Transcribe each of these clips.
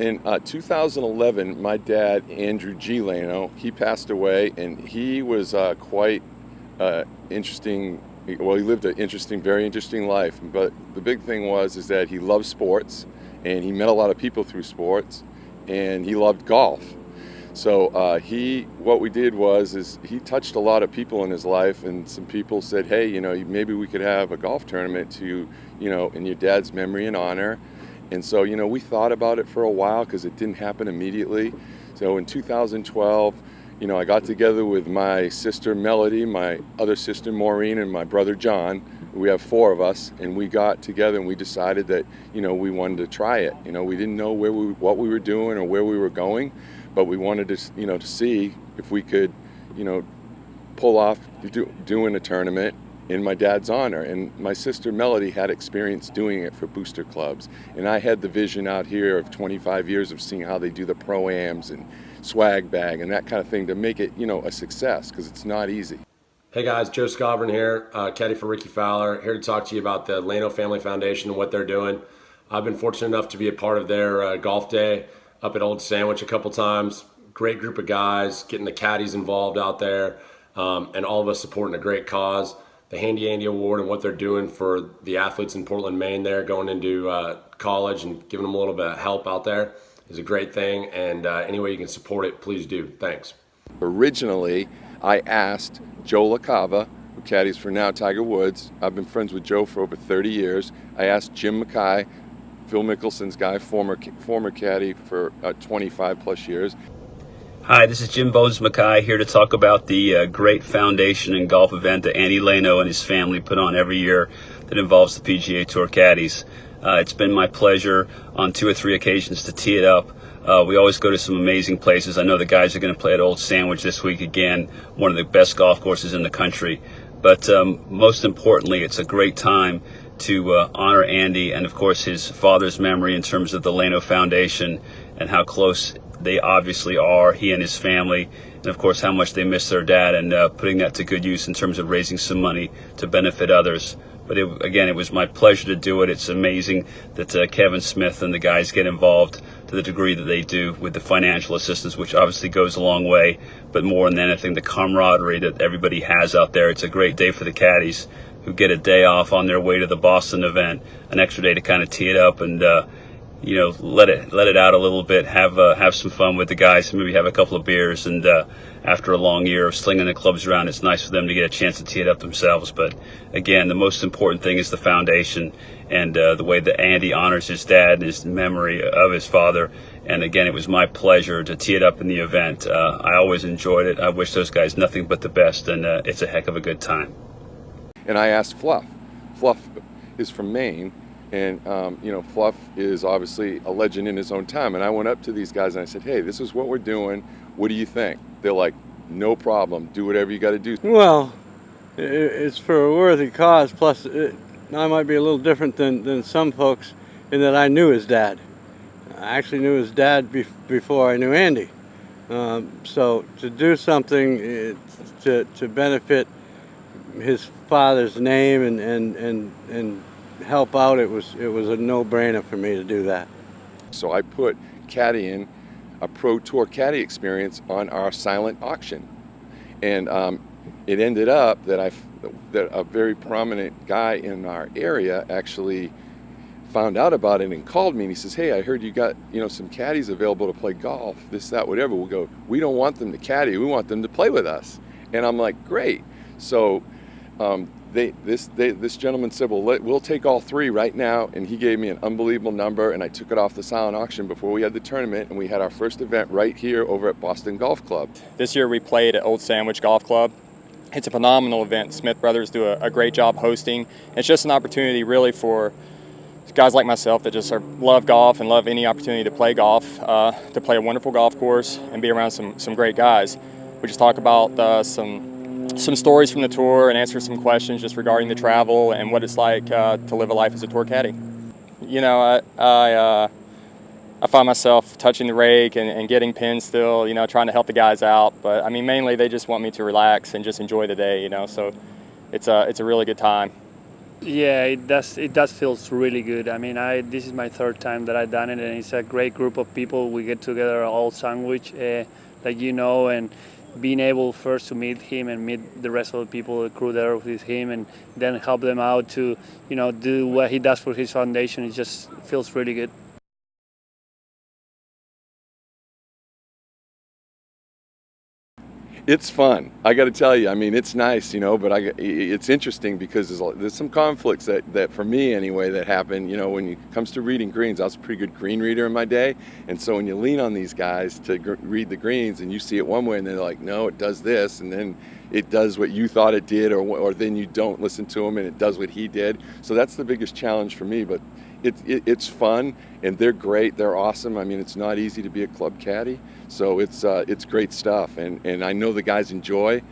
In 2011, my dad, Andrew G. Lano, he passed away, and he was quite interesting. Well, he lived an interesting, very interesting life. But the big thing is that he loved sports, and he met a lot of people through sports, and he loved golf. So what we did is he touched a lot of people in his life, and some people said, hey, you know, maybe we could have a golf tournament to, you know, in your dad's memory and honor. And so, you know, we thought about it for a while because it didn't happen immediately. So in 2012, you know, I got together with my sister Melody, my other sister Maureen, and my brother John. We have 4 of us, and we got together and we decided that, you know, we wanted to try it. You know, we didn't know what we were doing or where we were going, but we wanted to, you know, to see if we could, you know, pull off doing a tournament in my dad's honor. And my sister Melody had experience doing it for booster clubs, and I had the vision out here of 25 years of seeing how they do the pro-ams and swag bag and that kind of thing to make it, you know, a success, because it's not easy. Hey guys, Joe Scobron here, caddy for Ricky Fowler, here to talk to you about the Lano Family Foundation and what they're doing. I've been fortunate enough to be a part of their golf day up at Old Sandwich a couple times. Great group of guys, getting the caddies involved out there, and all of us supporting a great cause. The Handy Andy Award and what they're doing for the athletes in Portland, Maine there, going into college and giving them a little bit of help out there is a great thing. And any way you can support it, please do. Thanks. Originally, I asked Joe LaCava, who caddies for now Tiger Woods. I've been friends with Joe for over 30 years. I asked Jim Mackay, Phil Mickelson's guy, former caddy for 25 plus years. Hi, this is Jim Bones Mackay here to talk about the great foundation and golf event that Andy Lano and his family put on every year that involves the PGA Tour caddies. It's been my pleasure on 2 or 3 occasions to tee it up. We always go to some amazing places. I know the guys are going to play at Old Sandwich this week again, one of the best golf courses in the country. But most importantly, it's a great time to honor Andy and, of course, his father's memory in terms of the Lano Foundation and how close they obviously are, he and his family, and of course how much they miss their dad, and putting that to good use in terms of raising some money to benefit others. But again, it was my pleasure to do it. It's amazing that Kevin Smith and the guys get involved to the degree that they do with the financial assistance, which obviously goes a long way, but more than anything, the camaraderie that everybody has out there. It's a great day for the caddies who get a day off on their way to the Boston event, an extra day to kind of tee it up and you know, let it out a little bit, have some fun with the guys, maybe have a couple of beers, and after a long year of slinging the clubs around, it's nice for them to get a chance to tee it up themselves. But again, the most important thing is the foundation and the way that Andy honors his dad and his memory of his father. And again, it was my pleasure to tee it up in the event. I always enjoyed it. I wish those guys nothing but the best, and it's a heck of a good time. And I asked Fluff. Fluff is from Maine. And, you know, Fluff is obviously a legend in his own time. And I went up to these guys and I said, hey, this is what we're doing. What do you think? They're like, no problem. Do whatever you got to do. Well, it's for a worthy cause. Plus, I might be a little different than some folks in that I knew his dad. I actually knew his dad before I knew Andy. So to do something to benefit his father's name and help out, it was a no-brainer for me to do that. So I put caddying, a Pro Tour caddy experience, on our silent auction, and it ended up that a very prominent guy in our area actually found out about it and called me, and he says, hey, I heard you got, you know, some caddies available to play golf, this, that, whatever. We'll go, we don't want them to caddy, we want them to play with us. And I'm like, great. So this gentleman said, well, we'll take all 3 right now, and he gave me an unbelievable number, and I took it off the silent auction before we had the tournament, and we had our first event right here over at Boston Golf Club. This year we played at Old Sandwich Golf Club. It's a phenomenal event. Smith Brothers do a great job hosting. It's just an opportunity really for guys like myself that just love golf and love any opportunity to play golf, to play a wonderful golf course and be around some great guys. We just talk about some stories from the tour and answer some questions just regarding the travel and what it's like to live a life as a tour caddy. You know, I find myself touching the rake and getting pins still, you know, trying to help the guys out. But I mean, mainly they just want me to relax and just enjoy the day, you know. So it's a really good time. Yeah, it does. It does feels really good. I mean, this is my third time that I've done it, and it's a great group of people. We get together all sandwich, like and being able first to meet him and meet the rest of the people, the crew there with him, and then help them out to do what he does for his foundation. It just feels really good. It's fun. I got to tell you. I mean, it's nice, but it's interesting because there's some conflicts that for me anyway that happen. When it comes to reading greens, I was a pretty good green reader in my day, and so when you lean on these guys to read the greens and you see it one way and they're like, no, it does this, and then it does what you thought it did, or then you don't listen to him and it does what he did. So that's the biggest challenge for me. But it's fun, and they're great. They're awesome. I mean, it's not easy to be a club caddy, so it's great stuff. And I know the guys enjoy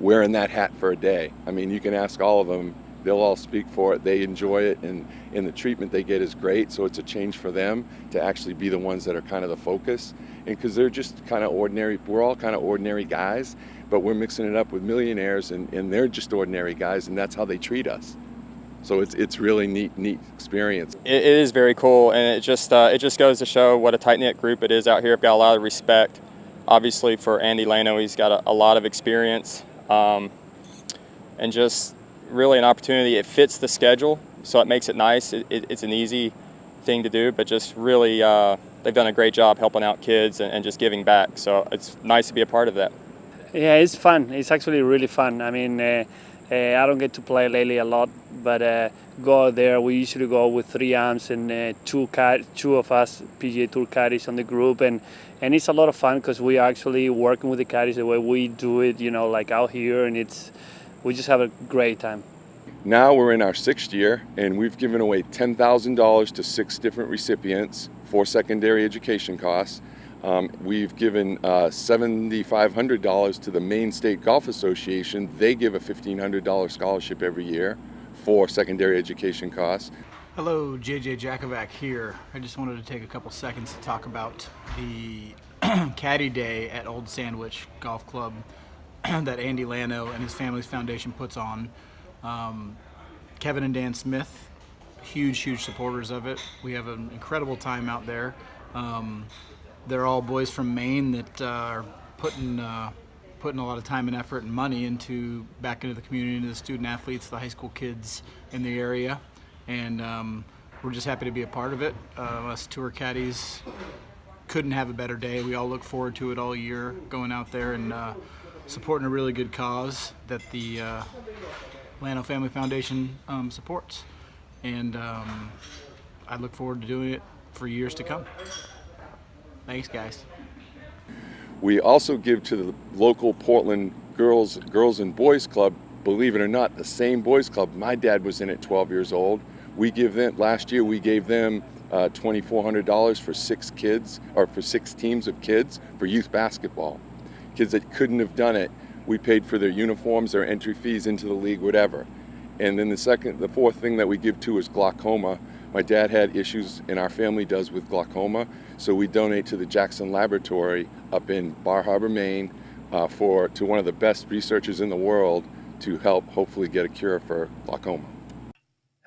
wearing that hat for a day. I mean, you can ask all of them; they'll all speak for it. They enjoy it, and the treatment they get is great. So it's a change for them to actually be the ones that are kind of the focus, and because they're just kind of ordinary. We're all kind of ordinary guys, but we're mixing it up with millionaires, and they're just ordinary guys, and that's how they treat us. So it's really neat experience. It is very cool, and it just goes to show what a tight-knit group it is out here. I've got a lot of respect, obviously, for Andy Lano. He's got a lot of experience, and just really an opportunity. It fits the schedule, so it makes it nice. It's an easy thing to do, but just really they've done a great job helping out kids and just giving back. So it's nice to be a part of that. Yeah, it's fun. It's actually really fun. I mean, I don't get to play lately a lot, but go out there. We usually go with 3 amps and two of us PGA Tour caddies on the group, and it's a lot of fun because we are actually working with the caddies the way we do it, like out here, and we just have a great time. Now we're in our 6th year, and we've given away $10,000 to 6 different recipients for secondary education costs. We've given $7,500 to the Maine State Golf Association. They give a $1,500 scholarship every year for secondary education costs. Hello, JJ Jakovac here. I just wanted to take a couple seconds to talk about the Caddy Day at Old Sandwich Golf Club that Andy Lano and his family's foundation puts on. Kevin and Dan Smith, huge supporters of it. We have an incredible time out there. They're all boys from Maine that are putting a lot of time and effort and money back into the community, into the student athletes, the high school kids in the area, and we're just happy to be a part of it. Us tour caddies couldn't have a better day. We all look forward to it all year, going out there and supporting a really good cause that the Lano Family Foundation supports, and I look forward to doing it for years to come. Thanks, guys. We also give to the local Portland Girls and Boys Club. Believe it or not, the same boys club. My dad was in at 12 years old. Last year we gave them $2,400 for 6 kids, or for 6 teams of kids for youth basketball. Kids that couldn't have done it, we paid for their uniforms, their entry fees into the league, whatever. And then the fourth thing that we give to is glaucoma. My dad had issues, and our family does, with glaucoma, so we donate to the Jackson Laboratory up in Bar Harbor, Maine, to one of the best researchers in the world to help hopefully get a cure for glaucoma.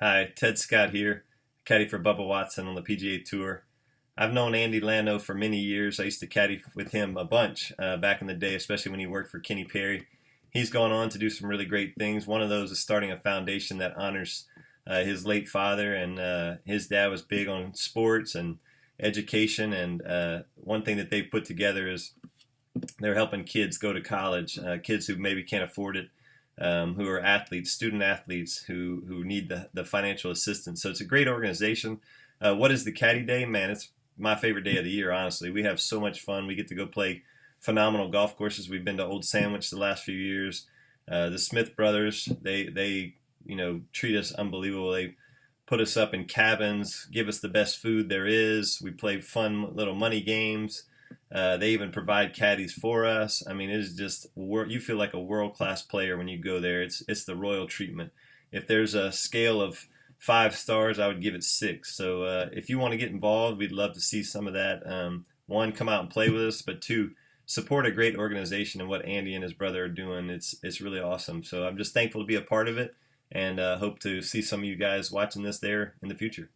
Hi, Ted Scott here, caddy for Bubba Watson on the PGA Tour. I've known Andy Lano for many years. I used to caddy with him a bunch back in the day, especially when he worked for Kenny Perry. He's gone on to do some really great things. One of those is starting a foundation that honors his late father, and his dad was big on sports and education, and one thing that they've put together is they're helping kids go to college, kids who maybe can't afford it, who are athletes, student athletes who need the financial assistance. So it's a great organization. What is the Caddy Day? Man, it's my favorite day of the year, honestly. We have so much fun. We get to go play phenomenal golf courses. We've been to Old Sandwich the last few years. The Smith brothers, they treat us unbelievable. They put us up in cabins, give us the best food there is. We play fun little money games. They even provide caddies for us. I mean, it is just, you feel like a world-class player when you go there. It's the royal treatment. If there's a scale of 5 stars, I would give it 6. So if you want to get involved, we'd love to see some of that. 1, come out and play with us, but 2, support a great organization and what Andy and his brother are doing. It's really awesome. So I'm just thankful to be a part of it. and hope to see some of you guys watching this there in the future.